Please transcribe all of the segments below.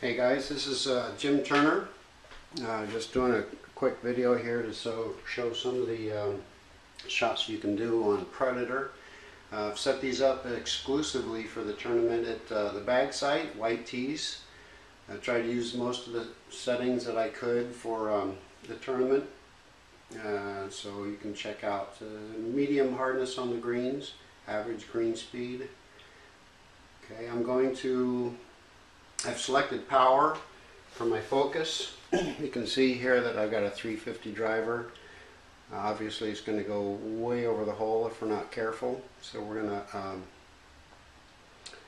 Hey guys, this is Jim Turner. Just doing a quick video here to show some of the shots you can do on Predator. I've set these up exclusively for the tournament at the bag site, White Tees. I tried to use most of the settings that I could for the tournament. So you can check out medium hardness on the greens, average green speed. Okay, I've selected power for my focus. You can see here that I've got a 350 driver. Obviously it's going to go way over the hole if we're not careful. So we're going to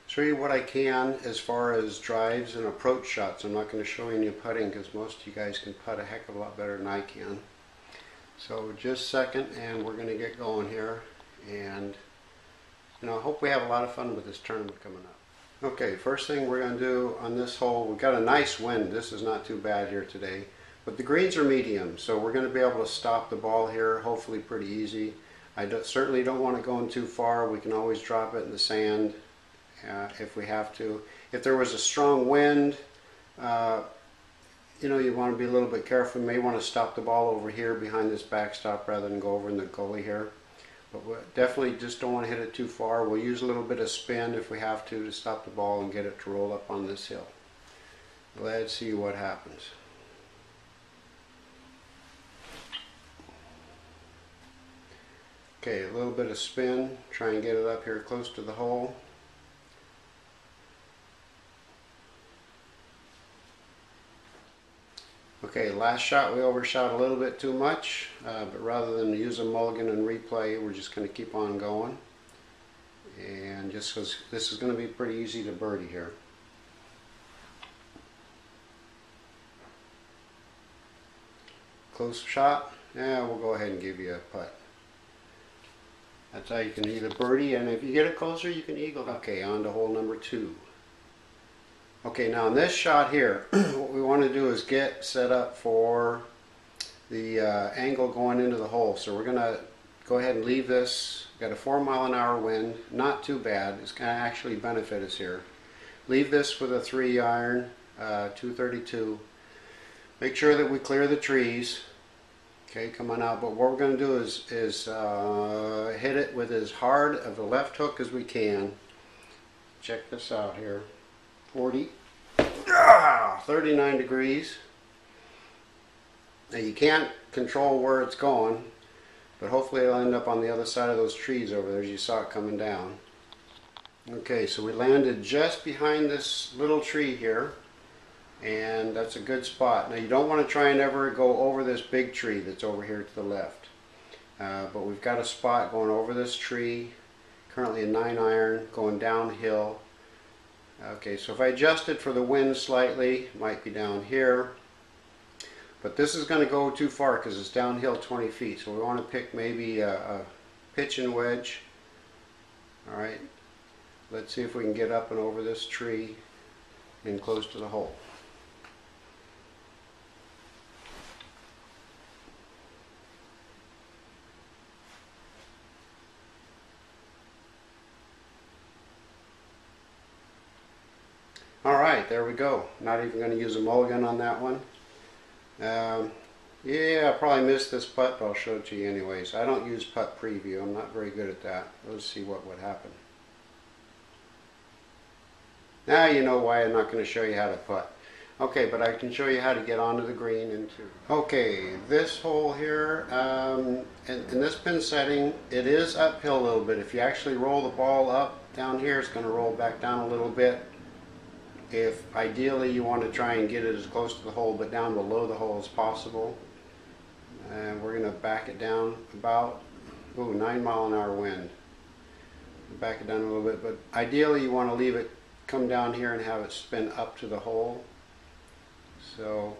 show you what I can as far as drives and approach shots. I'm not going to show you any putting because most of you guys can putt a heck of a lot better than I can. So just a second and we're going to get going here, and I hope we have a lot of fun with this tournament coming up. Okay, first thing we're going to do on this hole, we've got a nice wind. This is not too bad here today, but the greens are medium, so we're going to be able to stop the ball here hopefully pretty easy. Certainly don't want it going too far. We can always drop it in the sand if we have to. If there was a strong wind, you want to be a little bit careful. You may want to stop the ball over here behind this backstop rather than go over in the gully here. But we definitely just don't want to hit it too far. We'll use a little bit of spin if we have to stop the ball and get it to roll up on this hill. Let's see what happens. Okay, a little bit of spin. Try and get it up here close to the hole. Okay, last shot we overshot a little bit too much, but rather than use a mulligan and replay, we're just going to keep on going. And just because this is going to be pretty easy to birdie here. Close shot, yeah, we'll go ahead and give you a putt. That's how you can either birdie, and if you get it closer, you can eagle. Okay, on to hole number 2. Okay, now in this shot here, what we want to do is get set up for the angle going into the hole. So we're going to go ahead and leave this. Got a 4-mile-an-hour wind, not too bad. It's going to actually benefit us here. Leave this with a 3-iron, 232. Make sure that we clear the trees. Okay, come on out. But what we're going to do is hit it with as hard of a left hook as we can. Check this out here. 39 degrees. Now you can't control where it's going, but hopefully it'll end up on the other side of those trees over there as you saw it coming down. Okay, so we landed just behind this little tree here, and that's a good spot. Now you don't want to try and ever go over this big tree that's over here to the left, but we've got a spot going over this tree, currently a 9-iron going downhill. Okay, so if I adjust it for the wind slightly, it might be down here. But this is going to go too far because it's downhill 20 feet. So we want to pick maybe a pitch and wedge. Alright, let's see if we can get up and over this tree and close to the hole. Alright, there we go. Not even going to use a mulligan on that one. Yeah, I probably missed this putt, but I'll show it to you anyways. I don't use putt preview. I'm not very good at that. Let's see what would happen. Now you know why I'm not going to show you how to putt. Okay, but I can show you how to get onto the green and two. Okay, this hole here, in this pin setting, it is uphill a little bit. If you actually roll the ball up down here, it's going to roll back down a little bit. If ideally you want to try and get it as close to the hole but down below the hole as possible, and we're going to back it down about 9-mile-an-hour wind. Back it down a little bit, but ideally you want to leave it come down here and have it spin up to the hole. So,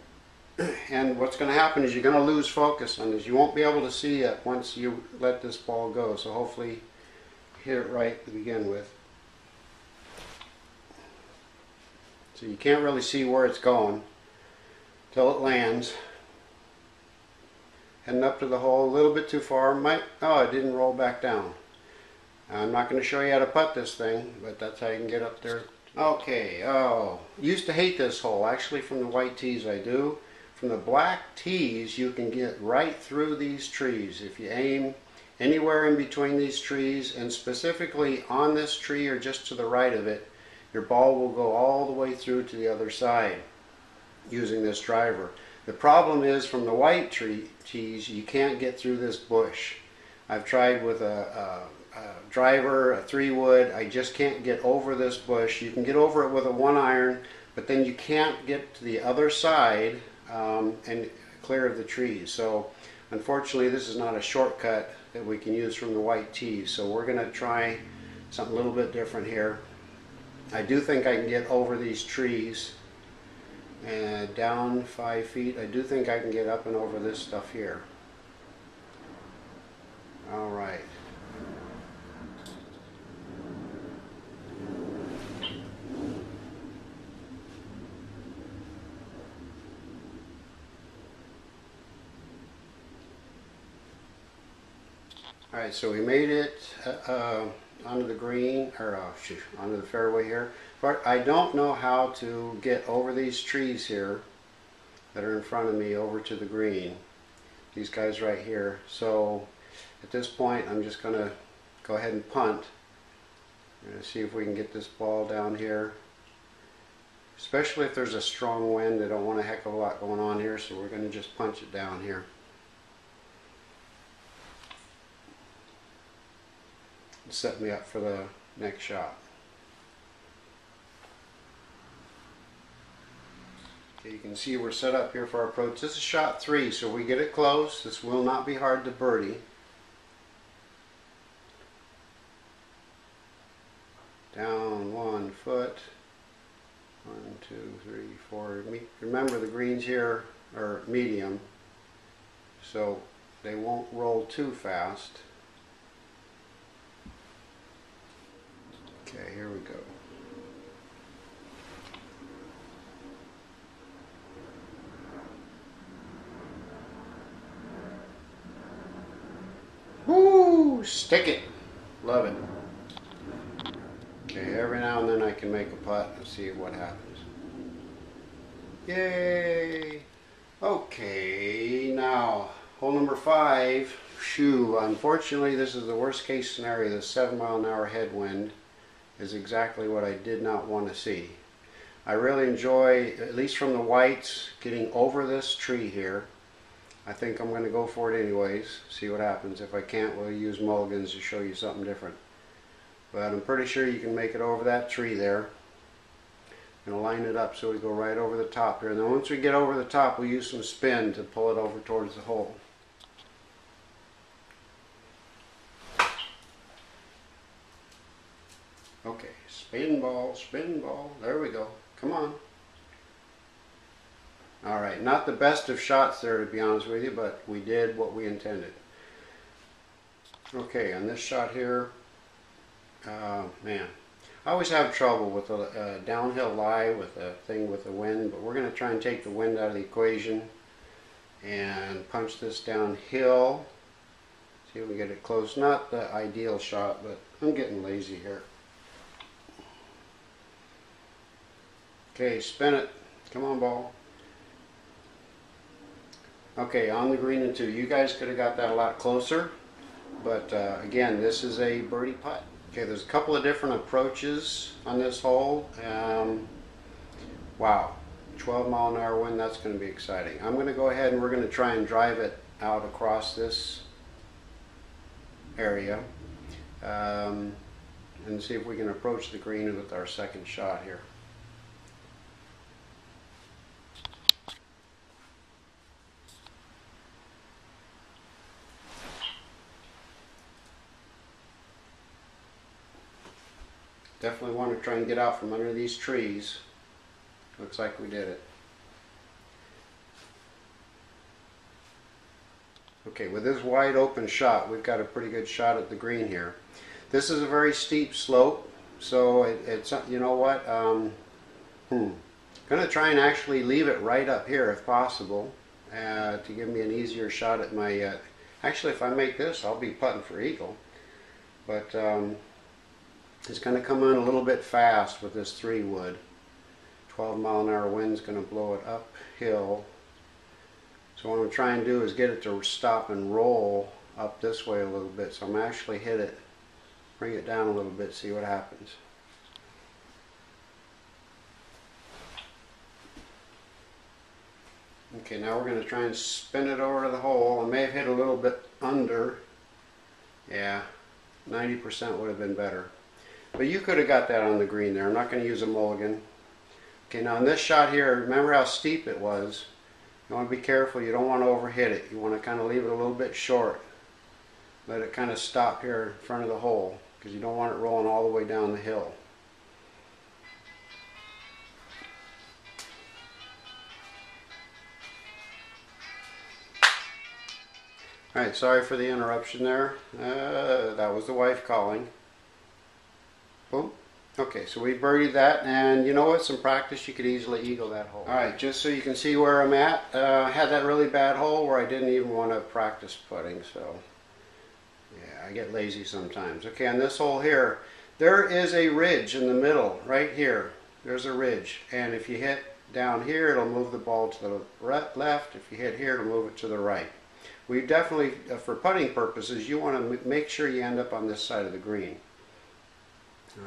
and what's going to happen is you're going to lose focus on this. You won't be able to see it once you let this ball go. So hopefully hit it right to begin with. So you can't really see where it's going till it lands. Heading up to the hole a little bit too far. Oh, it didn't roll back down. I'm not going to show you how to putt this thing, but that's how you can get up there to Okay, oh, used to hate this hole. Actually, from the white tees I do. From the black tees, you can get right through these trees. If you aim anywhere in between these trees, and specifically on this tree or just to the right of it, your ball will go all the way through to the other side using this driver. The problem is from the white tees, you can't get through this bush. I've tried with a driver, a 3-wood, I just can't get over this bush. You can get over it with a 1-iron, but then you can't get to the other side and clear of the trees. So unfortunately this is not a shortcut that we can use from the white tees. So we're going to try something a little bit different here. I do think I can get over these trees and down 5 feet. I do think I can get up and over this stuff here. All right. All right, so we made it onto the green, or onto the fairway here. But I don't know how to get over these trees here that are in front of me over to the green. These guys right here. So at this point, I'm just going to go ahead and punt. We're going to see if we can get this ball down here. Especially if there's a strong wind, I don't want a heck of a lot going on here, so we're going to just punch it down here. Set me up for the next shot. Okay, you can see we're set up here for our approach. This is shot 3, so we get it close. This will not be hard to birdie. Down 1 foot. 1, 2, 3, 4. Remember the greens here are medium, so they won't roll too fast. Okay, here we go. Woo! Stick it. Love it. Okay, every now and then I can make a putt and see what happens. Yay! Okay, now hole number 5. Shoo! Unfortunately, this is the worst case scenario. The 7-mile-an-hour headwind is exactly what I did not want to see. I really enjoy, at least from the whites, getting over this tree here. I think I'm going to go for it anyways, see what happens. If I can't, we'll use mulligans to show you something different. But I'm pretty sure you can make it over that tree there. I'm going to line it up so we go right over the top here. And then once we get over the top, we'll use some spin to pull it over towards the hole. Okay, spin ball, there we go. Come on. Alright, not the best of shots there, to be honest with you, but we did what we intended. Okay, on this shot here, man, I always have trouble with a downhill lie with a thing with the wind, but we're going to try and take the wind out of the equation and punch this downhill. See if we get it close. Not the ideal shot, but I'm getting lazy here. Okay, spin it. Come on, ball. Okay, on the green and 2. You guys could have got that a lot closer, but again, this is a birdie putt. Okay, there's a couple of different approaches on this hole. Wow, 12-mile-an-hour wind, that's going to be exciting. I'm going to go ahead and we're going to try and drive it out across this area and see if we can approach the green with our second shot here. Definitely want to try and get out from under these trees. Looks like we did it. Okay, with this wide open shot, we've got a pretty good shot at the green here. This is a very steep slope, so it's, you know what, going to try and actually leave it right up here if possible to give me an easier shot at my, actually if I make this, I'll be putting for eagle. But It's going to come on a little bit fast with this 3 wood. 12-mile-an-hour wind's going to blow it uphill. So what I'm trying to do is get it to stop and roll up this way a little bit. So I'm actually hit it, bring it down a little bit, see what happens. Okay, now we're going to try and spin it over to the hole. I may have hit a little bit under. Yeah, 90% would have been better. But you could have got that on the green there. I'm not going to use a mulligan. Okay, now in this shot here, remember how steep it was. You want to be careful. You don't want to overhit it. You want to kind of leave it a little bit short. Let it kind of stop here in front of the hole because you don't want it rolling all the way down the hill. Alright, sorry for the interruption there. That was the wife calling. Boom. Okay, so we birdied that, and you know what? Some practice, you could easily eagle that hole. Alright, just so you can see where I'm at, I had that really bad hole where I didn't even want to practice putting, so yeah, I get lazy sometimes. Okay, on this hole here, there is a ridge in the middle, right here. There's a ridge, and if you hit down here, it'll move the ball to the left. If you hit here, it'll move it to the right. We definitely, for putting purposes, you want to make sure you end up on this side of the green.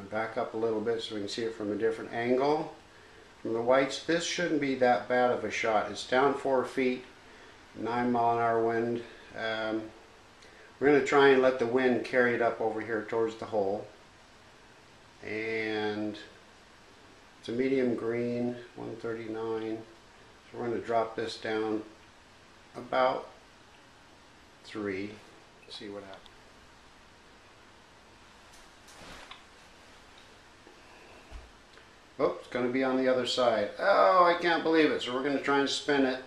Back up a little bit so we can see it from a different angle. From the whites, this shouldn't be that bad of a shot. It's down 4 feet, 9-mile-an-hour wind. We're going to try and let the wind carry it up over here towards the hole. And it's a medium green, 139. So we're going to drop this down about 3. See what happens. Oh, it's going to be on the other side. Oh, I can't believe it. So we're going to try and spin it.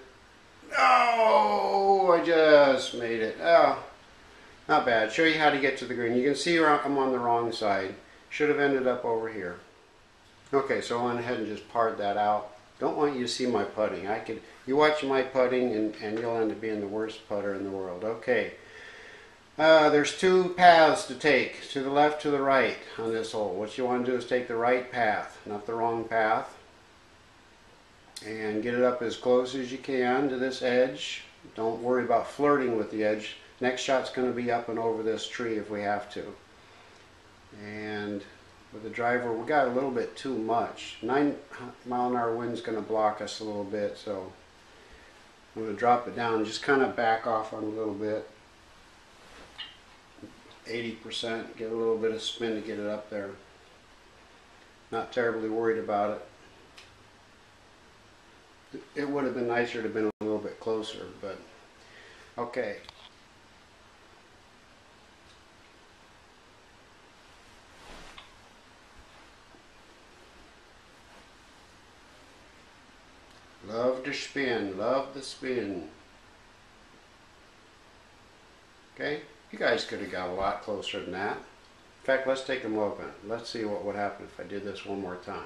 Oh, I just made it. Oh, not bad. Show you how to get to the green. You can see I'm on the wrong side. Should have ended up over here. Okay, so I went ahead and just parred that out. Don't want you to see my putting. You watch my putting and you'll end up being the worst putter in the world. Okay. There's 2 paths to take, to the left, to the right on this hole. What you want to do is take the right path, not the wrong path, and get it up as close as you can to this edge. Don't worry about flirting with the edge. Next shot's going to be up and over this tree if we have to. And with the driver, we got a little bit too much. 9-mile-an-hour wind's going to block us a little bit, so I'm going to drop it down, just kind of back off on a little bit. 80%, get a little bit of spin to get it up there. Not terribly worried about it. It would have been nicer to have been a little bit closer, but okay. Love to spin, love the spin. Okay. You guys could have got a lot closer than that. In fact, let's take a look at it. Let's see what would happen if I did this one more time.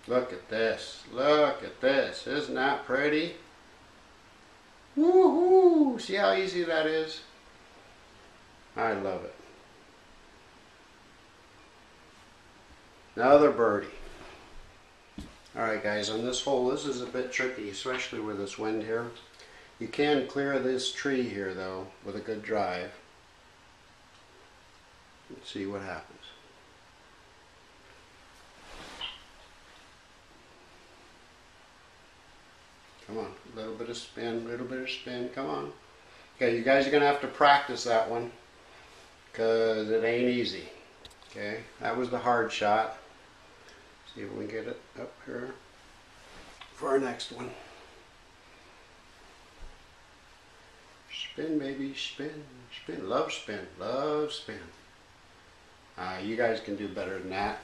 Look at this. Look at this. Isn't that pretty? Woohoo! See how easy that is? I love it. Another birdie. Alright guys, on this hole, this is a bit tricky, especially with this wind here. You can clear this tree here though, with a good drive. Let's see what happens. Come on, a little bit of spin, come on. Okay, you guys are going to have to practice that one, because it ain't easy. Okay, that was the hard shot. See if we can get it up here for our next one. Spin, baby, spin, spin. Love spin, love spin. You guys can do better than that.